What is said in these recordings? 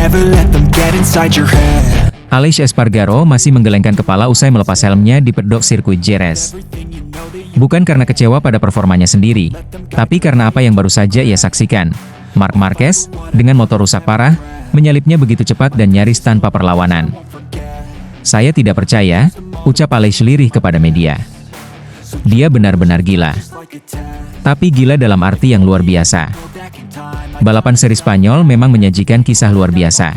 Never let them get inside your head. Aleix Espargaro masih menggelengkan kepala usai melepas helmnya di pedok sirkuit Jerez. Bukan karena kecewa pada performanya sendiri, tapi karena apa yang baru saja ia saksikan. Marc Marquez, dengan motor rusak parah, menyalipnya begitu cepat dan nyaris tanpa perlawanan. Saya tidak percaya, ucap Aleix lirih kepada media. Dia benar-benar gila. Tapi gila dalam arti yang luar biasa. Balapan seri Spanyol memang menyajikan kisah luar biasa.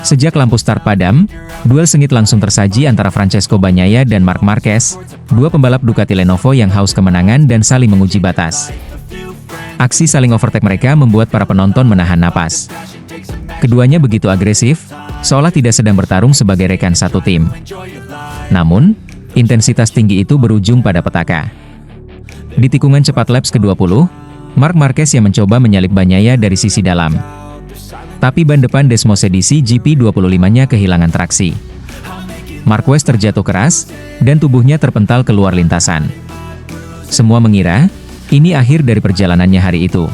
Sejak lampu start padam, duel sengit langsung tersaji antara Francesco Bagnaia dan Marc Marquez, dua pembalap Ducati Lenovo yang haus kemenangan dan saling menguji batas. Aksi saling overtake mereka membuat para penonton menahan napas. Keduanya begitu agresif, seolah tidak sedang bertarung sebagai rekan satu tim. Namun, intensitas tinggi itu berujung pada petaka. Di tikungan cepat laps ke-20, Marc Marquez yang mencoba menyalip Bagnaia dari sisi dalam. Tapi ban depan Desmos edisi GP25-nya kehilangan traksi. Marquez terjatuh keras, dan tubuhnya terpental keluar lintasan. Semua mengira, ini akhir dari perjalanannya hari itu.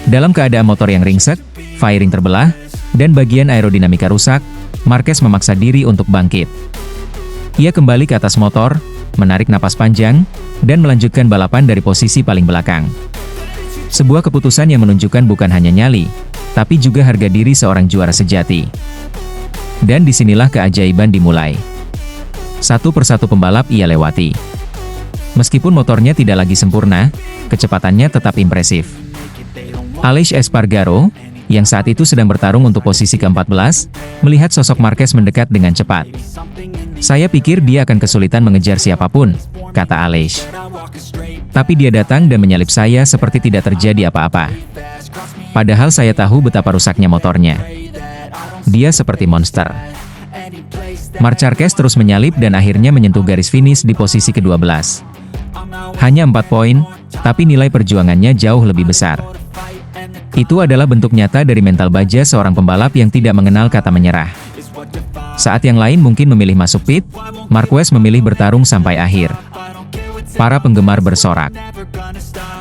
Dalam keadaan motor yang ringsek, fairing terbelah, dan bagian aerodinamika rusak, Marquez memaksa diri untuk bangkit. Ia kembali ke atas motor, menarik napas panjang, dan melanjutkan balapan dari posisi paling belakang. Sebuah keputusan yang menunjukkan bukan hanya nyali, tapi juga harga diri seorang juara sejati. Dan disinilah keajaiban dimulai. Satu persatu pembalap ia lewati. Meskipun motornya tidak lagi sempurna, kecepatannya tetap impresif. Aleix Espargaro, yang saat itu sedang bertarung untuk posisi ke-14, melihat sosok Marquez mendekat dengan cepat. Saya pikir dia akan kesulitan mengejar siapapun, kata Aleix. Tapi dia datang dan menyalip saya seperti tidak terjadi apa-apa. Padahal saya tahu betapa rusaknya motornya. Dia seperti monster. Marc Marquez terus menyalip dan akhirnya menyentuh garis finish di posisi ke-12. Hanya 4 poin, tapi nilai perjuangannya jauh lebih besar. Itu adalah bentuk nyata dari mental baja seorang pembalap yang tidak mengenal kata menyerah. Saat yang lain mungkin memilih masuk pit, Marquez memilih bertarung sampai akhir. Para penggemar bersorak.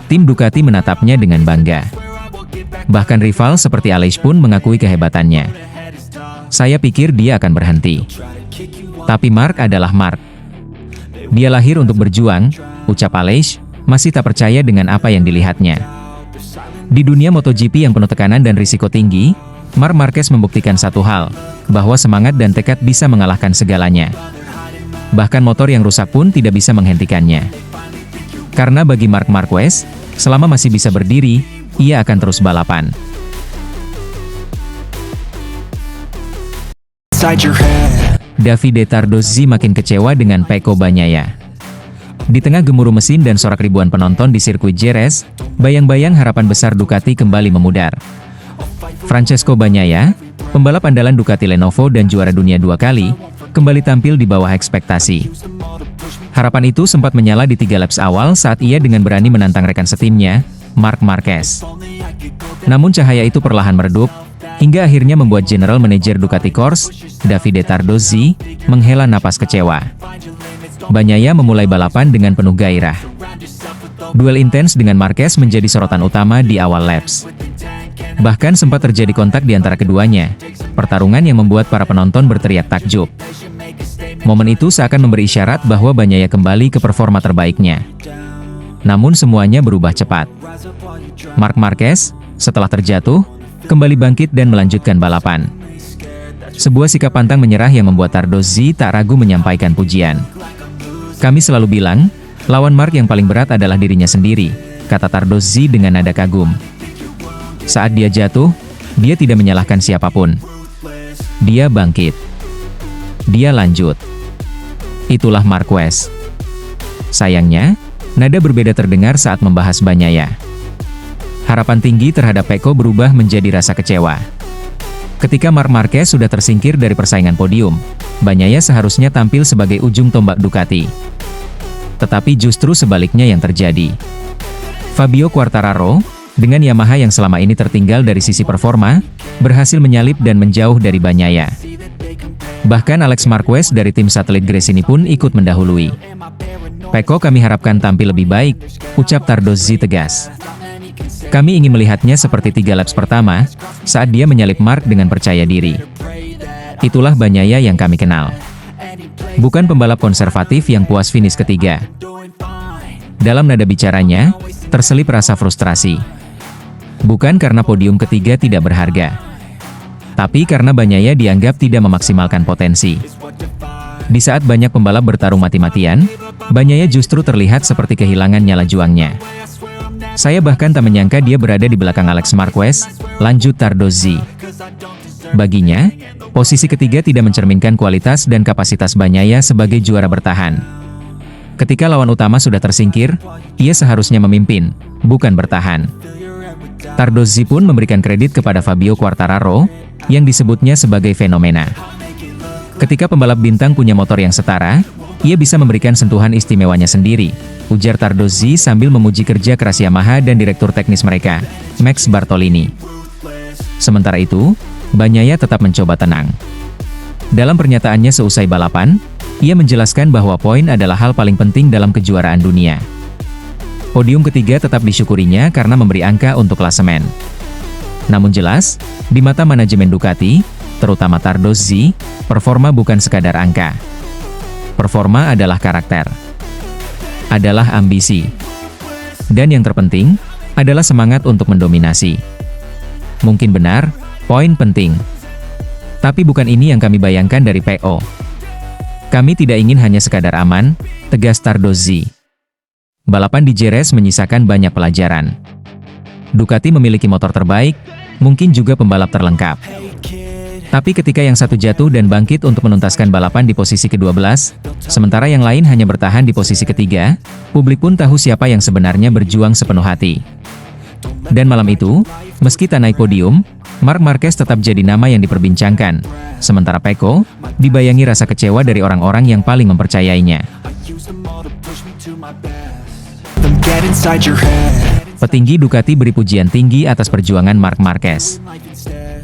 Tim Ducati menatapnya dengan bangga. Bahkan rival seperti Aleix pun mengakui kehebatannya. Saya pikir dia akan berhenti. Tapi Marc adalah Marc. Dia lahir untuk berjuang, ucap Aleix, masih tak percaya dengan apa yang dilihatnya. Di dunia MotoGP yang penuh tekanan dan risiko tinggi, Marc Marquez membuktikan satu hal, bahwa semangat dan tekad bisa mengalahkan segalanya. Bahkan motor yang rusak pun tidak bisa menghentikannya. Karena bagi Marc Marquez, selama masih bisa berdiri, ia akan terus balapan. Davide Tardozzi makin kecewa dengan Pecco Bagnaia. Di tengah gemuruh mesin dan sorak ribuan penonton di sirkuit Jerez, bayang-bayang harapan besar Ducati kembali memudar. Francesco Bagnaia, pembalap andalan Ducati Lenovo dan juara dunia 2 kali, kembali tampil di bawah ekspektasi. Harapan itu sempat menyala di 3 laps awal saat ia dengan berani menantang rekan setimnya, Marc Marquez. Namun cahaya itu perlahan meredup, hingga akhirnya membuat General Manager Ducati Corse, Davide Tardozzi, menghela napas kecewa. Bagnaia memulai balapan dengan penuh gairah. Duel intens dengan Marquez menjadi sorotan utama di awal laps. Bahkan sempat terjadi kontak di antara keduanya, pertarungan yang membuat para penonton berteriak takjub. Momen itu seakan memberi isyarat bahwa Bagnaia kembali ke performa terbaiknya. Namun semuanya berubah cepat. Marc Marquez, setelah terjatuh, kembali bangkit dan melanjutkan balapan. Sebuah sikap pantang menyerah yang membuat Tardozzi tak ragu menyampaikan pujian. Kami selalu bilang, lawan Marc yang paling berat adalah dirinya sendiri, kata Tardozzi dengan nada kagum. Saat dia jatuh, dia tidak menyalahkan siapapun. Dia bangkit. Dia lanjut. Itulah Marquez. Sayangnya, nada berbeda terdengar saat membahas Bagnaia. Harapan tinggi terhadap Pecco berubah menjadi rasa kecewa. Ketika Marc Marquez sudah tersingkir dari persaingan podium, Bagnaia seharusnya tampil sebagai ujung tombak Ducati. Tetapi justru sebaliknya yang terjadi. Fabio Quartararo, dengan Yamaha yang selama ini tertinggal dari sisi performa, berhasil menyalip dan menjauh dari Bagnaia. Bahkan Alex Marquez dari tim satelit Gresini pun ikut mendahului. Pecco kami harapkan tampil lebih baik, ucap Tardozzi tegas. Kami ingin melihatnya seperti 3 laps pertama, saat dia menyalip Mark dengan percaya diri. Itulah Bagnaia yang kami kenal. Bukan pembalap konservatif yang puas finish ketiga. Dalam nada bicaranya, terselip rasa frustrasi. Bukan karena podium ketiga tidak berharga, tapi karena Bagnaia dianggap tidak memaksimalkan potensi. Di saat banyak pembalap bertarung mati-matian, Bagnaia justru terlihat seperti kehilangan nyala juangnya. Saya bahkan tak menyangka dia berada di belakang Alex Marquez, lanjut Tardozzi. Baginya, posisi ketiga tidak mencerminkan kualitas dan kapasitas Bagnaia sebagai juara bertahan. Ketika lawan utama sudah tersingkir, ia seharusnya memimpin, bukan bertahan. Tardozzi pun memberikan kredit kepada Fabio Quartararo, yang disebutnya sebagai fenomena. Ketika pembalap bintang punya motor yang setara, ia bisa memberikan sentuhan istimewanya sendiri, ujar Tardozzi sambil memuji kerja keras Yamaha dan direktur teknis mereka, Max Bartolini. Sementara itu, Bagnaia tetap mencoba tenang. Dalam pernyataannya seusai balapan, ia menjelaskan bahwa poin adalah hal paling penting dalam kejuaraan dunia. Podium ketiga tetap disyukurinya karena memberi angka untuk klasemen. Namun jelas, di mata manajemen Ducati, terutama Tardozzi, performa bukan sekadar angka. Performa adalah karakter, adalah ambisi, dan yang terpenting, adalah semangat untuk mendominasi. Mungkin benar, poin penting. Tapi bukan ini yang kami bayangkan dari PO. Kami tidak ingin hanya sekadar aman, tegas Tardozzi. Balapan di Jerez menyisakan banyak pelajaran. Ducati memiliki motor terbaik, mungkin juga pembalap terlengkap. Tapi ketika yang satu jatuh dan bangkit untuk menuntaskan balapan di posisi ke-12, sementara yang lain hanya bertahan di posisi ketiga, publik pun tahu siapa yang sebenarnya berjuang sepenuh hati. Dan malam itu, meski tak naik podium, Marc Marquez tetap jadi nama yang diperbincangkan, sementara Pecco dibayangi rasa kecewa dari orang-orang yang paling mempercayainya. Petinggi Ducati beri pujian tinggi atas perjuangan Marc Marquez.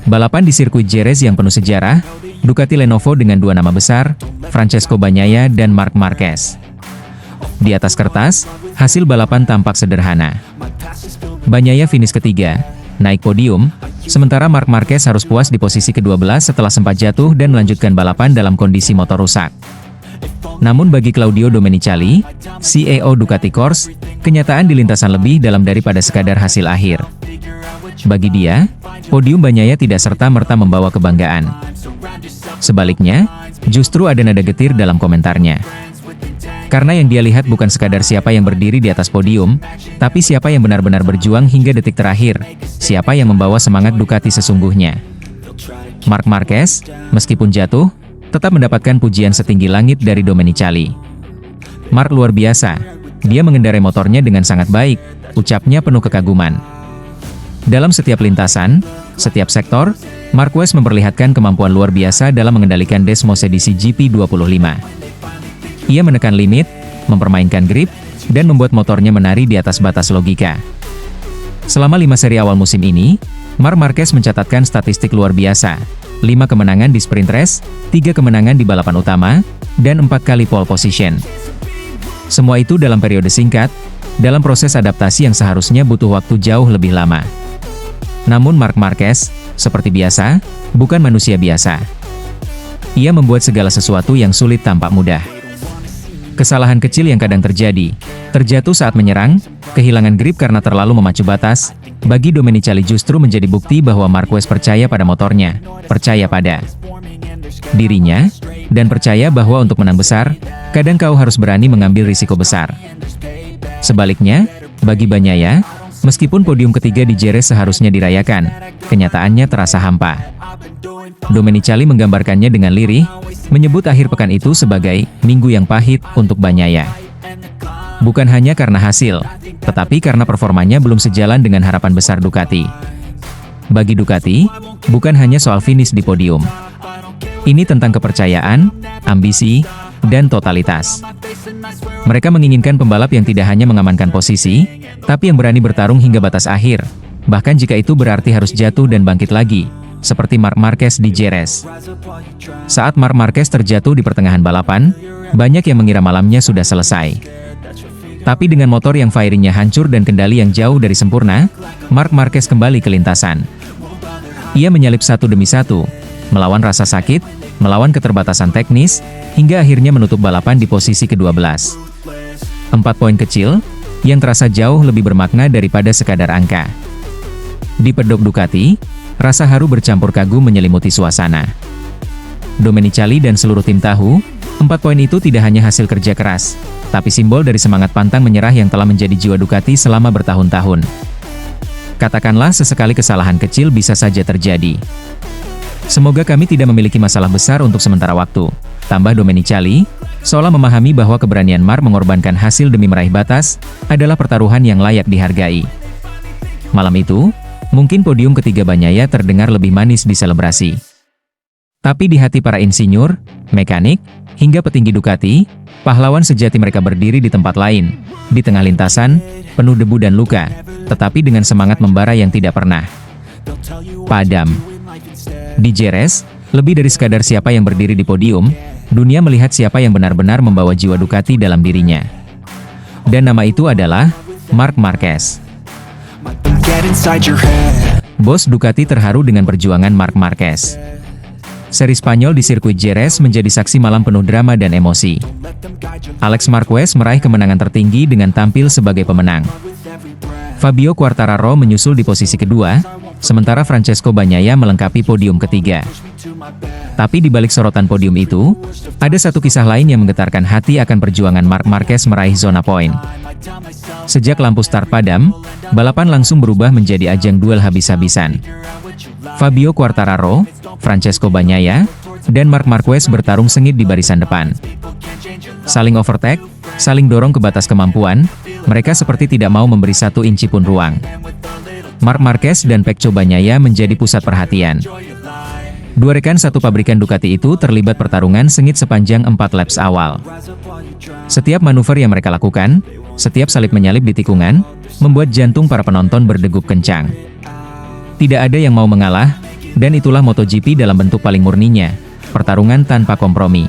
Balapan di sirkuit Jerez yang penuh sejarah, Ducati Lenovo dengan 2 nama besar, Francesco Bagnaia dan Marc Marquez. Di atas kertas, hasil balapan tampak sederhana. Bagnaia finish ketiga, naik podium, sementara Marc Marquez harus puas di posisi ke-12 setelah sempat jatuh dan melanjutkan balapan dalam kondisi motor rusak. Namun bagi Claudio Domenicali, CEO Ducati Corse, kenyataan di lintasan lebih dalam daripada sekadar hasil akhir. Bagi dia, podium Bagnaia tidak serta-merta membawa kebanggaan. Sebaliknya, justru ada nada getir dalam komentarnya. Karena yang dia lihat bukan sekadar siapa yang berdiri di atas podium, tapi siapa yang benar-benar berjuang hingga detik terakhir, siapa yang membawa semangat Ducati sesungguhnya. Marc Marquez, meskipun jatuh, tetap mendapatkan pujian setinggi langit dari Domenicali. Marc luar biasa, dia mengendarai motornya dengan sangat baik, ucapnya penuh kekaguman. Dalam setiap lintasan, setiap sektor, Marquez memperlihatkan kemampuan luar biasa dalam mengendalikan Desmos edisi GP25. Ia menekan limit, mempermainkan grip, dan membuat motornya menari di atas batas logika. Selama 5 seri awal musim ini, Marc Marquez mencatatkan statistik luar biasa, 5 kemenangan di sprint race, 3 kemenangan di balapan utama, dan 4 kali pole position. Semua itu dalam periode singkat, dalam proses adaptasi yang seharusnya butuh waktu jauh lebih lama. Namun Marc Marquez, seperti biasa, bukan manusia biasa. Ia membuat segala sesuatu yang sulit tampak mudah. Kesalahan kecil yang kadang terjadi, terjatuh saat menyerang, kehilangan grip karena terlalu memacu batas, bagi Domenicali justru menjadi bukti bahwa Marquez percaya pada motornya, percaya pada dirinya, dan percaya bahwa untuk menang besar, kadang kau harus berani mengambil risiko besar. Sebaliknya, bagi Bagnaia, meskipun podium ketiga di Jerez seharusnya dirayakan, kenyataannya terasa hampa. Domenicali menggambarkannya dengan lirih, menyebut akhir pekan itu sebagai minggu yang pahit untuk Bagnaia. Bukan hanya karena hasil, tetapi karena performanya belum sejalan dengan harapan besar Ducati. Bagi Ducati, bukan hanya soal finish di podium. Ini tentang kepercayaan, ambisi, dan totalitas. Mereka menginginkan pembalap yang tidak hanya mengamankan posisi, tapi yang berani bertarung hingga batas akhir, bahkan jika itu berarti harus jatuh dan bangkit lagi, seperti Marc Marquez di Jerez. Saat Marc Marquez terjatuh di pertengahan balapan, banyak yang mengira malamnya sudah selesai. Tapi dengan motor yang fairingnya hancur dan kendali yang jauh dari sempurna, Marc Marquez kembali ke lintasan. Ia menyalip satu demi satu, melawan rasa sakit, melawan keterbatasan teknis, hingga akhirnya menutup balapan di posisi ke-12. 4 poin kecil, yang terasa jauh lebih bermakna daripada sekadar angka. Di pedok Ducati, rasa haru bercampur kagum menyelimuti suasana. Domenicali dan seluruh tim tahu, 4 poin itu tidak hanya hasil kerja keras, tapi simbol dari semangat pantang menyerah yang telah menjadi jiwa Ducati selama bertahun-tahun. Katakanlah sesekali kesalahan kecil bisa saja terjadi. Semoga kami tidak memiliki masalah besar untuk sementara waktu, tambah Domenicali, seolah memahami bahwa keberanian Marc mengorbankan hasil demi meraih batas, adalah pertaruhan yang layak dihargai. Malam itu, mungkin podium ketiga Bagnaia terdengar lebih manis di selebrasi. Tapi di hati para insinyur, mekanik, hingga petinggi Ducati, pahlawan sejati mereka berdiri di tempat lain, di tengah lintasan, penuh debu dan luka, tetapi dengan semangat membara yang tidak pernah padam. Di Jerez, lebih dari sekadar siapa yang berdiri di podium, dunia melihat siapa yang benar-benar membawa jiwa Ducati dalam dirinya. Dan nama itu adalah Marc Marquez. Get inside your head. Bos Ducati terharu dengan perjuangan Marc Marquez. Seri Spanyol di sirkuit Jerez menjadi saksi malam penuh drama dan emosi. Alex Marquez meraih kemenangan tertinggi dengan tampil sebagai pemenang. Fabio Quartararo menyusul di posisi kedua, sementara Francesco Bagnaia melengkapi podium ketiga. Tapi di balik sorotan podium itu, ada satu kisah lain yang menggetarkan hati akan perjuangan Marc Marquez meraih zona poin. Sejak lampu start padam, balapan langsung berubah menjadi ajang duel habis-habisan. Fabio Quartararo, Francesco Bagnaia, dan Marc Marquez bertarung sengit di barisan depan. Saling overtake, saling dorong ke batas kemampuan, mereka seperti tidak mau memberi satu inci pun ruang. Marc Marquez dan Pecco Bagnaia menjadi pusat perhatian. Dua rekan satu pabrikan Ducati itu terlibat pertarungan sengit sepanjang 4 laps awal. Setiap manuver yang mereka lakukan, setiap salip menyalip di tikungan, membuat jantung para penonton berdegup kencang. Tidak ada yang mau mengalah, dan itulah MotoGP dalam bentuk paling murninya, pertarungan tanpa kompromi.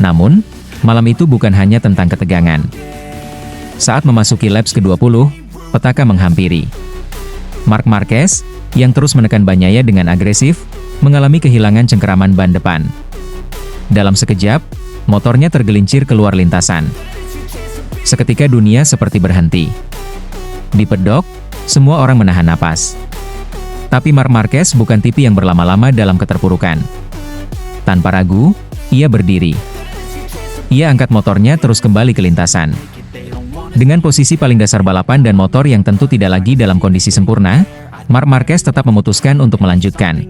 Namun, malam itu bukan hanya tentang ketegangan. Saat memasuki laps ke-20, petaka menghampiri. Marc Marquez, yang terus menekan Bagnaia dengan agresif, mengalami kehilangan cengkeraman ban depan. Dalam sekejap, motornya tergelincir keluar lintasan. Seketika dunia seperti berhenti. Di pedok, semua orang menahan napas. Tapi Marc Marquez bukan tipe yang berlama-lama dalam keterpurukan. Tanpa ragu, ia berdiri. Ia angkat motornya terus kembali ke lintasan. Dengan posisi paling dasar balapan dan motor yang tentu tidak lagi dalam kondisi sempurna, Marc Marquez tetap memutuskan untuk melanjutkan.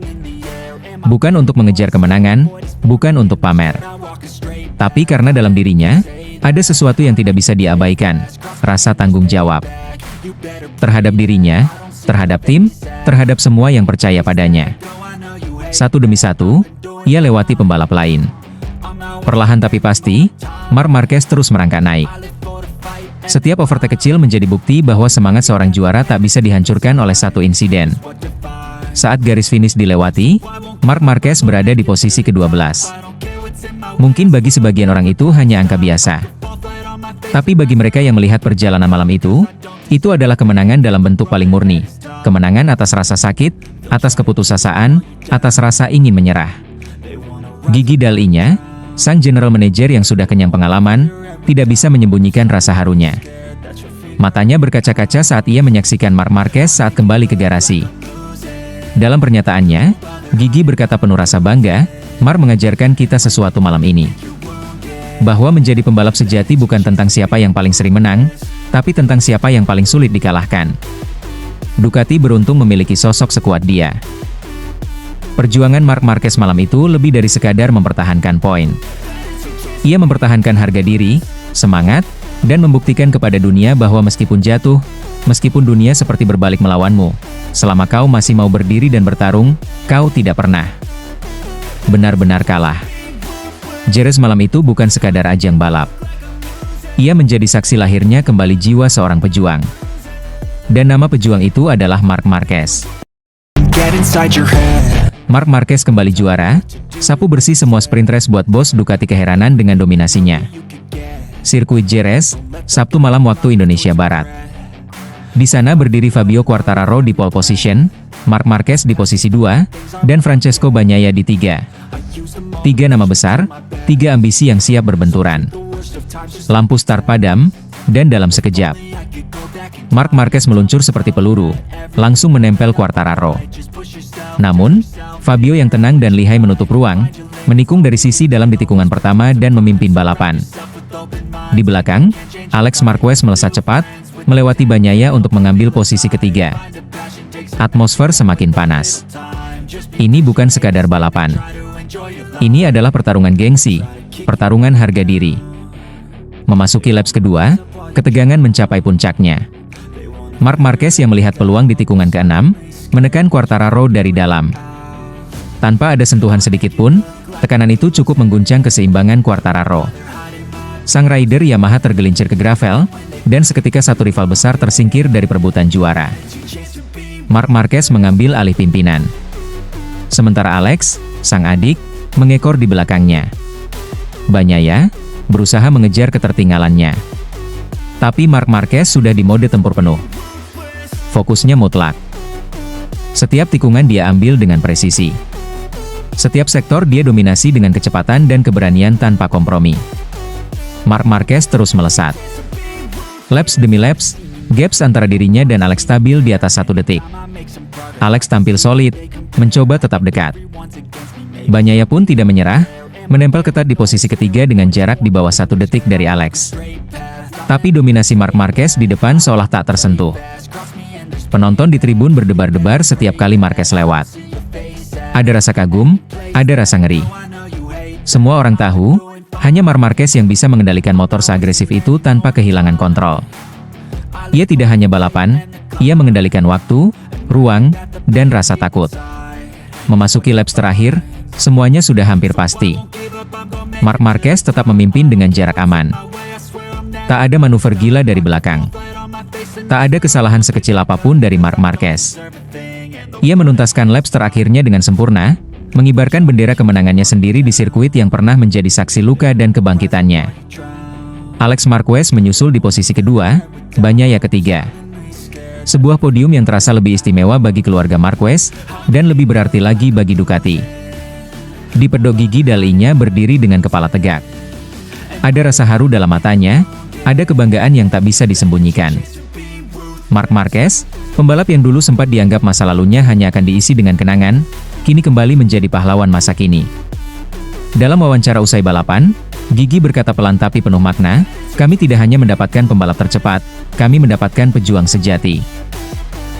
Bukan untuk mengejar kemenangan, bukan untuk pamer. Tapi karena dalam dirinya, ada sesuatu yang tidak bisa diabaikan, rasa tanggung jawab. Terhadap dirinya, terhadap tim, terhadap semua yang percaya padanya. Satu demi satu, ia lewati pembalap lain. Perlahan tapi pasti, Marc Marquez terus merangkak naik. Setiap overtake kecil menjadi bukti bahwa semangat seorang juara tak bisa dihancurkan oleh satu insiden. Saat garis finish dilewati, Marc Marquez berada di posisi ke-12. Mungkin bagi sebagian orang itu hanya angka biasa. Tapi bagi mereka yang melihat perjalanan malam itu adalah kemenangan dalam bentuk paling murni. Kemenangan atas rasa sakit, atas keputusasaan, atas rasa ingin menyerah. Gigi Dall'Igna, sang general manager yang sudah kenyang pengalaman, tidak bisa menyembunyikan rasa harunya. Matanya berkaca-kaca saat ia menyaksikan Marc Marquez saat kembali ke garasi. Dalam pernyataannya, Gigi berkata penuh rasa bangga, Marc mengajarkan kita sesuatu malam ini. Bahwa menjadi pembalap sejati bukan tentang siapa yang paling sering menang, tapi tentang siapa yang paling sulit dikalahkan. Ducati beruntung memiliki sosok sekuat dia. Perjuangan Marc Marquez malam itu lebih dari sekadar mempertahankan poin. Ia mempertahankan harga diri, semangat, dan membuktikan kepada dunia bahwa meskipun jatuh, meskipun dunia seperti berbalik melawanmu, selama kau masih mau berdiri dan bertarung, kau tidak pernah benar-benar kalah. Jerez malam itu bukan sekadar ajang balap. Ia menjadi saksi lahirnya kembali jiwa seorang pejuang. Dan nama pejuang itu adalah Marc Marquez. Get inside your head. Marc Marquez kembali juara, sapu bersih semua sprint race buat bos Ducati keheranan dengan dominasinya. Sirkuit Jerez, Sabtu malam waktu Indonesia Barat. Di sana berdiri Fabio Quartararo di pole position, Marc Marquez di posisi 2, dan Francesco Bagnaia di 3. 3 nama besar, 3 ambisi yang siap berbenturan. Lampu start padam, dan dalam sekejap, Marc Marquez meluncur seperti peluru, langsung menempel Quartararo. Namun, Fabio yang tenang dan lihai menutup ruang, menikung dari sisi dalam di tikungan pertama dan memimpin balapan. Di belakang, Alex Marquez melesat cepat, melewati Bagnaia untuk mengambil posisi ketiga. Atmosfer semakin panas. Ini bukan sekadar balapan. Ini adalah pertarungan gengsi, pertarungan harga diri. Memasuki laps kedua, ketegangan mencapai puncaknya. Marc Marquez yang melihat peluang di tikungan ke-6, menekan Quartararo dari dalam. Tanpa ada sentuhan sedikit pun, tekanan itu cukup mengguncang keseimbangan Quartararo. Sang rider Yamaha tergelincir ke gravel, dan seketika satu rival besar tersingkir dari perebutan juara. Marc Marquez mengambil alih pimpinan. Sementara Alex, sang adik, mengekor di belakangnya. Bagnaia berusaha mengejar ketertinggalannya. Tapi Marc Marquez sudah di mode tempur penuh. Fokusnya mutlak. Setiap tikungan dia ambil dengan presisi. Setiap sektor dia dominasi dengan kecepatan dan keberanian tanpa kompromi. Marc Marquez terus melesat. Laps demi laps, gaps antara dirinya dan Alex stabil di atas 1 detik. Alex tampil solid, mencoba tetap dekat. Bagnaia pun tidak menyerah, menempel ketat di posisi ketiga dengan jarak di bawah 1 detik dari Alex. Tapi dominasi Marc Marquez di depan seolah tak tersentuh. Penonton di tribun berdebar-debar setiap kali Marquez lewat. Ada rasa kagum, ada rasa ngeri. Semua orang tahu, hanya Marc Marquez yang bisa mengendalikan motor seagresif itu tanpa kehilangan kontrol. Ia tidak hanya balapan, ia mengendalikan waktu, ruang, dan rasa takut. Memasuki laps terakhir, semuanya sudah hampir pasti. Marc Marquez tetap memimpin dengan jarak aman. Tak ada manuver gila dari belakang. Tak ada kesalahan sekecil apapun dari Marc Marquez. Ia menuntaskan laps terakhirnya dengan sempurna, mengibarkan bendera kemenangannya sendiri di sirkuit yang pernah menjadi saksi luka dan kebangkitannya. Alex Marquez menyusul di posisi kedua, Bagnaia ketiga. Sebuah podium yang terasa lebih istimewa bagi keluarga Marquez, dan lebih berarti lagi bagi Ducati. Di pedok gigi dalinya berdiri dengan kepala tegak. Ada rasa haru dalam matanya, ada kebanggaan yang tak bisa disembunyikan. Marc Marquez, pembalap yang dulu sempat dianggap masa lalunya hanya akan diisi dengan kenangan, kini kembali menjadi pahlawan masa kini. Dalam wawancara usai balapan, Gigi berkata pelan tapi penuh makna, "Kami tidak hanya mendapatkan pembalap tercepat, kami mendapatkan pejuang sejati."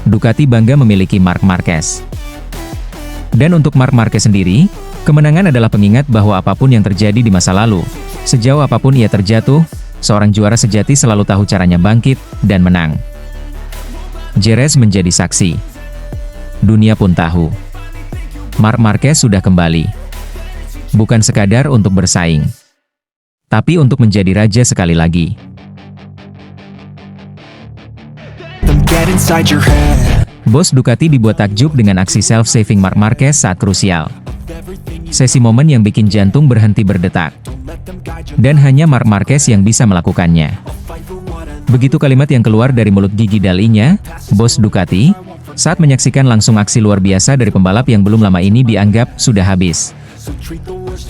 Ducati bangga memiliki Marc Marquez. Dan untuk Marc Marquez sendiri, kemenangan adalah pengingat bahwa apapun yang terjadi di masa lalu, sejauh apapun ia terjatuh, seorang juara sejati selalu tahu caranya bangkit dan menang. Jerez menjadi saksi. Dunia pun tahu. Marc Marquez sudah kembali. Bukan sekadar untuk bersaing, tapi untuk menjadi raja sekali lagi. Get inside your head. Bos Ducati dibuat takjub dengan aksi self-saving Marc Marquez saat krusial. Sesi momen yang bikin jantung berhenti berdetak. Dan hanya Marc Marquez yang bisa melakukannya. Begitu kalimat yang keluar dari mulut gigi dalinya, bos Ducati, saat menyaksikan langsung aksi luar biasa dari pembalap yang belum lama ini dianggap sudah habis.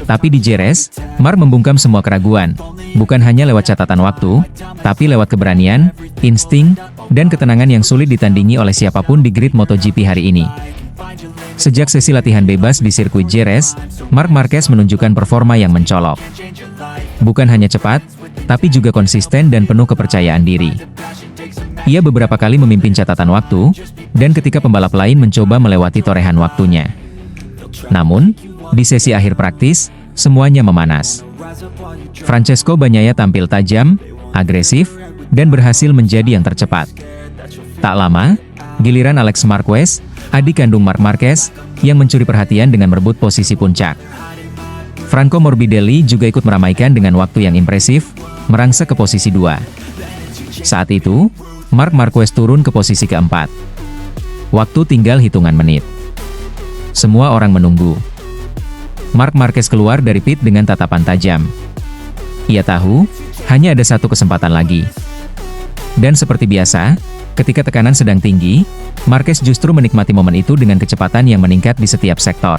Tapi di Jerez, Marc membungkam semua keraguan, bukan hanya lewat catatan waktu, tapi lewat keberanian, insting, dan ketenangan yang sulit ditandingi oleh siapapun di grid MotoGP hari ini. Sejak sesi latihan bebas di sirkuit Jerez, Marc Marquez menunjukkan performa yang mencolok. Bukan hanya cepat, tapi juga konsisten dan penuh kepercayaan diri. Ia beberapa kali memimpin catatan waktu, dan ketika pembalap lain mencoba melewati torehan waktunya. Namun, di sesi akhir praktis, semuanya memanas. Francesco Bagnaia tampil tajam, agresif, dan berhasil menjadi yang tercepat. Tak lama, giliran Alex Marquez, adik kandung Marc Marquez, yang mencuri perhatian dengan merebut posisi puncak. Franco Morbidelli juga ikut meramaikan dengan waktu yang impresif, merangsek ke posisi 2. Saat itu, Marc Marquez turun ke posisi keempat. Waktu tinggal hitungan menit. Semua orang menunggu. Marc Marquez keluar dari pit dengan tatapan tajam. Ia tahu, hanya ada satu kesempatan lagi. Dan seperti biasa, ketika tekanan sedang tinggi, Marquez justru menikmati momen itu dengan kecepatan yang meningkat di setiap sektor.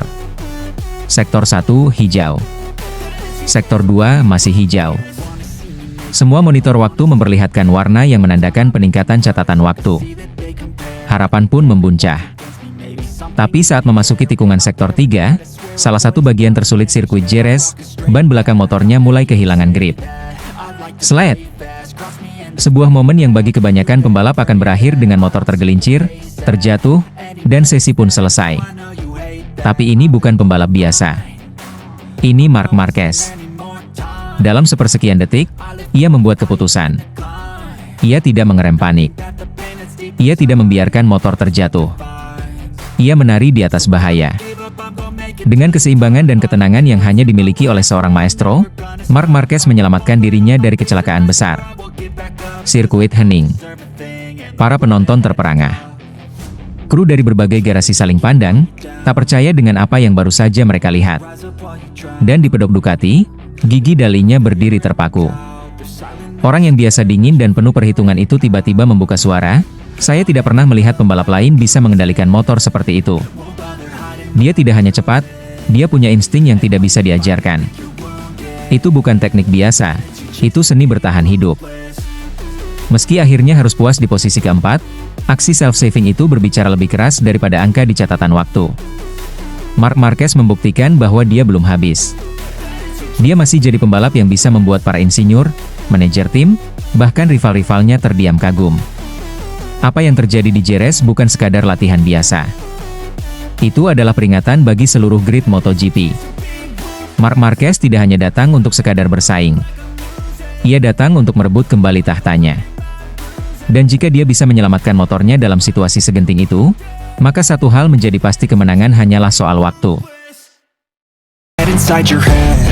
Sektor 1, hijau. Sektor 2, masih hijau. Semua monitor waktu memperlihatkan warna yang menandakan peningkatan catatan waktu. Harapan pun membuncah. Tapi saat memasuki tikungan sektor 3, salah satu bagian tersulit sirkuit Jerez, ban belakang motornya mulai kehilangan grip. Slide. Sebuah momen yang bagi kebanyakan pembalap akan berakhir dengan motor tergelincir, terjatuh, dan sesi pun selesai. Tapi ini bukan pembalap biasa. Ini Marc Marquez. Dalam sepersekian detik, ia membuat keputusan. Ia tidak mengerem panik. Ia tidak membiarkan motor terjatuh. Ia menari di atas bahaya. Dengan keseimbangan dan ketenangan yang hanya dimiliki oleh seorang maestro, Marc Marquez menyelamatkan dirinya dari kecelakaan besar. Sirkuit hening. Para penonton terperangah. Kru dari berbagai garasi saling pandang, tak percaya dengan apa yang baru saja mereka lihat. Dan di pedok Ducati, gigi dalinya berdiri terpaku. Orang yang biasa dingin dan penuh perhitungan itu tiba-tiba membuka suara, "Saya tidak pernah melihat pembalap lain bisa mengendalikan motor seperti itu. Dia tidak hanya cepat, dia punya insting yang tidak bisa diajarkan. Itu bukan teknik biasa, itu seni bertahan hidup." Meski akhirnya harus puas di posisi keempat, aksi self-saving itu berbicara lebih keras daripada angka di catatan waktu. Marc Marquez membuktikan bahwa dia belum habis. Dia masih jadi pembalap yang bisa membuat para insinyur, manajer tim, bahkan rival-rivalnya terdiam kagum. Apa yang terjadi di Jerez bukan sekadar latihan biasa. Itu adalah peringatan bagi seluruh grid MotoGP. Marc Marquez tidak hanya datang untuk sekadar bersaing. Ia datang untuk merebut kembali tahtanya. Dan jika dia bisa menyelamatkan motornya dalam situasi segenting itu, maka satu hal menjadi pasti, kemenangan hanyalah soal waktu. Inside your head.